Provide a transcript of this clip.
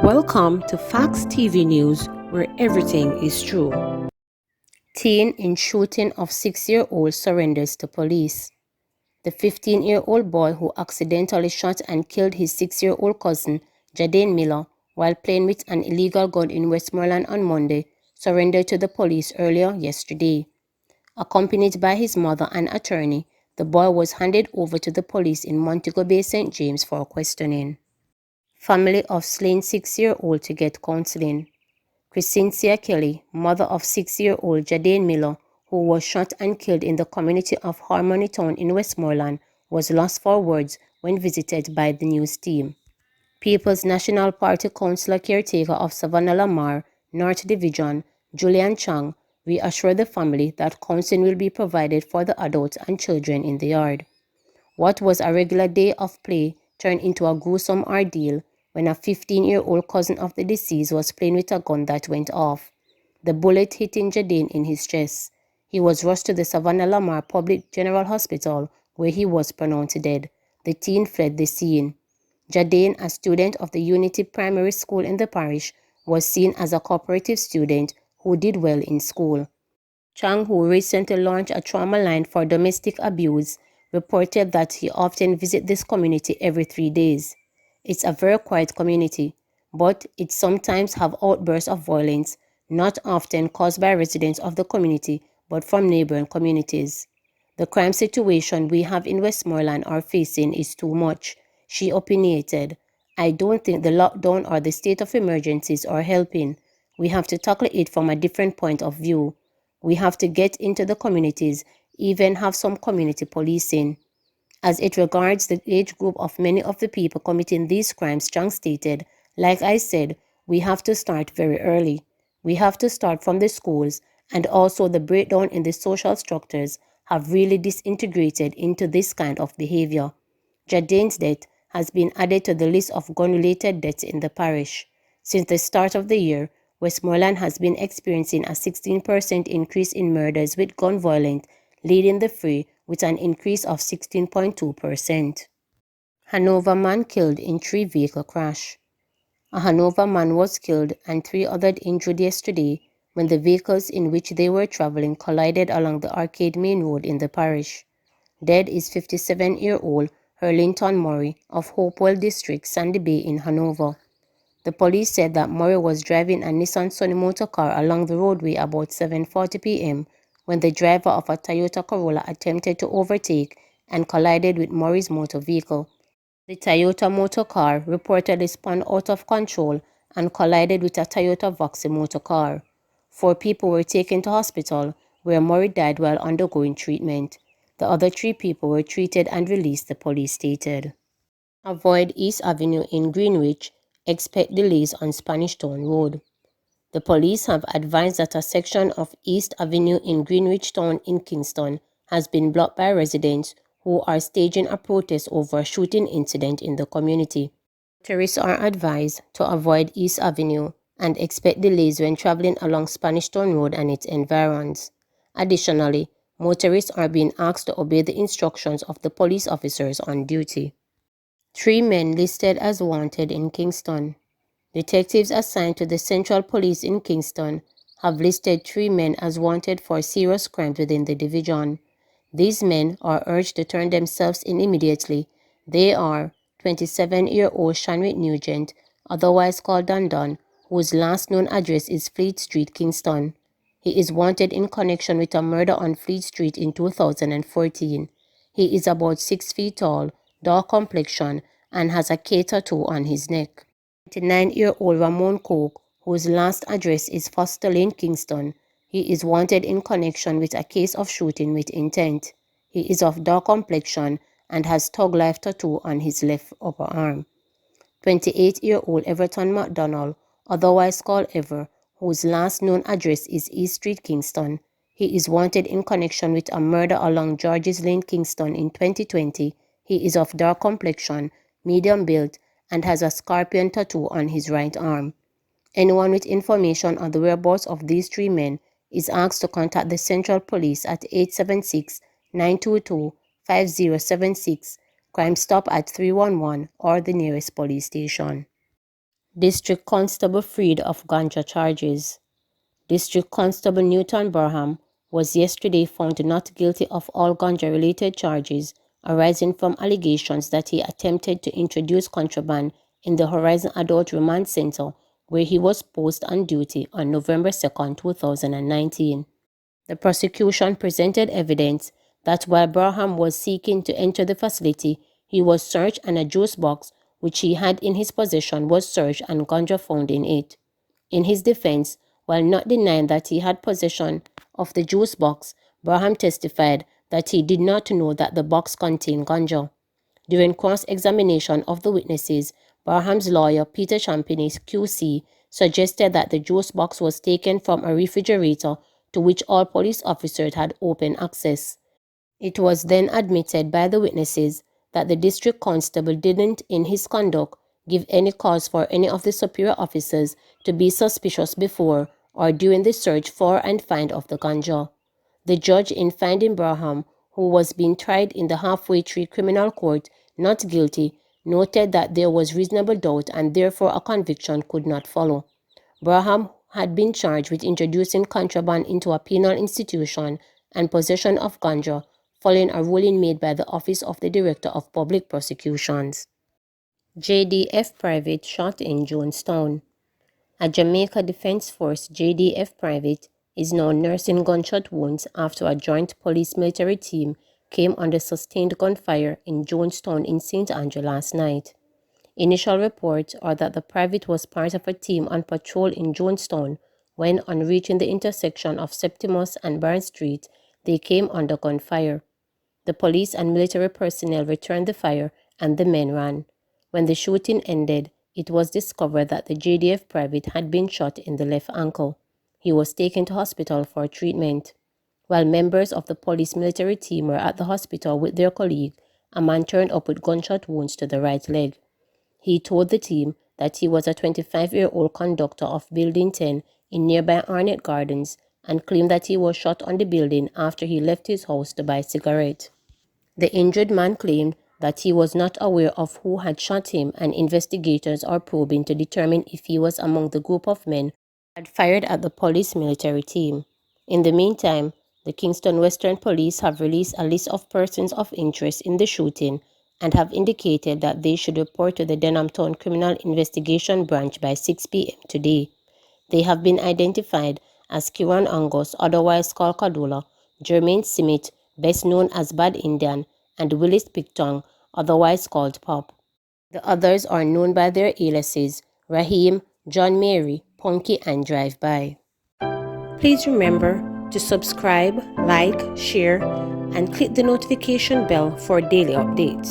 Welcome to Facts TV News, where everything is true. Teen in shooting of 6-year-old surrenders to police. The 15-year-old boy who accidentally shot and killed his 6-year-old cousin, Jadane Miller, while playing with an illegal gun in Westmoreland on Monday, surrendered to the police earlier yesterday. Accompanied by his mother and attorney, the boy was handed over to the police in Montego Bay, St. James for questioning. Family of slain 6-year-old to get counseling. Crescencia Kelly, mother of 6-year-old Jadane Miller, who was shot and killed in the community of Harmony Town in Westmoreland, was lost for words when visited by the news team. People's National Party Councillor Caretaker of Savannah Lamar, North Division, Julian Chang, reassured the family that counseling will be provided for the adults and children in the yard. What was a regular day of play turned into a gruesome ordeal when a 15-year-old cousin of the deceased was playing with a gun that went off. The bullet hitting Jadane in his chest. He was rushed to the Savannah Lamar Public General Hospital, where he was pronounced dead. The teen fled the scene. Jadane, a student of the Unity Primary School in the parish, was seen as a cooperative student who did well in school. Chang, who recently launched a trauma line for domestic abuse, reported that he often visits this community every 3 days. It's a very quiet community, but it sometimes have outbursts of violence, not often caused by residents of the community, but from neighboring communities. The crime situation we have in Westmoreland are facing is too much, she opinionated. I don't think the lockdown or the state of emergencies are helping. We have to tackle it from a different point of view. We have to get into the communities, even have some community policing. As it regards the age group of many of the people committing these crimes, Chang stated, like I said, we have to start very early. We have to start from the schools, and also the breakdown in the social structures have really disintegrated into this kind of behavior. Jadane's death has been added to the list of gun-related deaths in the parish. Since the start of the year, Westmoreland has been experiencing a 16% increase in murders with gun violence, leading the fray with an increase of 16.2%. Hanover man killed in 3-vehicle crash. A Hanover man was killed and 3 others injured yesterday when the vehicles in which they were traveling collided along the Arcade Main Road in the parish. Dead is 57-year-old Hurlington Murray of Hopewell District, Sandy Bay in Hanover. The police said that Murray was driving a Nissan Sunny motor car along the roadway about 7:40 p.m. when the driver of a Toyota Corolla attempted to overtake and collided with Murray's motor vehicle. The Toyota motor car reportedly spun out of control and collided with a Toyota Voxy motor car. 4 people were taken to hospital, where Murray died while undergoing treatment. The other 3 people were treated and released, the police stated. Avoid East Avenue in Greenwich. Expect delays on Spanish Town Road. The police have advised that a section of East Avenue in Greenwich Town in Kingston has been blocked by residents who are staging a protest over a shooting incident in the community. Tourists are advised to avoid East Avenue and expect delays when traveling along Spanish Town Road and its environs. Additionally, motorists are being asked to obey the instructions of the police officers on duty. 3 men listed as wanted in Kingston. Detectives assigned to the Central Police in Kingston have listed 3 men as wanted for serious crimes within the division. These men are urged to turn themselves in immediately. They are 27-year-old Shanwick Nugent, otherwise called Don, whose last known address is Fleet Street, Kingston. He is wanted in connection with a murder on Fleet Street in 2014. He is about 6 feet tall, dark complexion, and has a K tattoo on his neck. 29-year-old Ramon Coke, whose last address is Foster Lane, Kingston. He is wanted in connection with a case of shooting with intent. He is of dark complexion and has Thug Life tattoo on his left upper arm. 28-year-old Everton McDonald, otherwise called Ever, whose last known address is East Street, Kingston. He is wanted in connection with a murder along George's Lane, Kingston in 2020. He is of dark complexion, medium build, and has a scorpion tattoo on his right arm. Anyone with information on the whereabouts of these 3 men is asked to contact the Central Police at 876-922-5076, Crime Stop at 311, or the nearest police station. District Constable freed of ganja charges. District Constable Newton Barham was yesterday found not guilty of all ganja-related charges arising from allegations that he attempted to introduce contraband in the Horizon Adult Remand Center, where he was posted on duty on November 2, 2019. The prosecution presented evidence that while Barham was seeking to enter the facility, he was searched and a juice box which he had in his possession was searched and ganja found in it. In his defense, while not denying that he had possession of the juice box, Barham testified that he did not know that the box contained ganja. During cross-examination of the witnesses, Barham's lawyer, Peter Champagny, QC, suggested that the juice box was taken from a refrigerator to which all police officers had open access. It was then admitted by the witnesses that the district constable didn't, in his conduct, give any cause for any of the superior officers to be suspicious before or during the search for and find of the ganja. The judge, in finding Barham, who was being tried in the halfway tree criminal court, not guilty, noted that there was reasonable doubt and therefore a conviction could not follow. Barham had been charged with introducing contraband into a penal institution and possession of ganja, following a ruling made by the Office of the Director of Public Prosecutions. JDF private shot in Jonestown. A Jamaica Defense Force JDF private is now nursing gunshot wounds after a joint police-military team came under sustained gunfire in Jonestown in St. Andrew last night. Initial reports are that the private was part of a team on patrol in Jonestown when, on reaching the intersection of Septimus and Barn Street, they came under gunfire. The police and military personnel returned the fire and the men ran. When the shooting ended, it was discovered that the JDF private had been shot in the left ankle. He was taken to hospital for treatment. While members of the police military team were at the hospital with their colleague, a man turned up with gunshot wounds to the right leg. He told the team that he was a 25-year-old conductor of Building 10 in nearby Arnett Gardens and claimed that he was shot on the building after he left his house to buy cigarettes. The injured man claimed that he was not aware of who had shot him, and investigators are probing to determine if he was among the group of men who had fired at the police military team. In the meantime, the Kingston Western Police have released a list of persons of interest in the shooting and have indicated that they should report to the Denham Town Criminal Investigation Branch by 6 p.m. today. They have been identified as Kiran Angus, otherwise called Kadula, Jermaine Simit, best known as Bad Indian, and Willis Picton, otherwise called Pop. The others are known by their aliases Raheem, John Mary, Punky, and Drive-By. Please remember to subscribe, like, share, and click the notification bell for daily updates.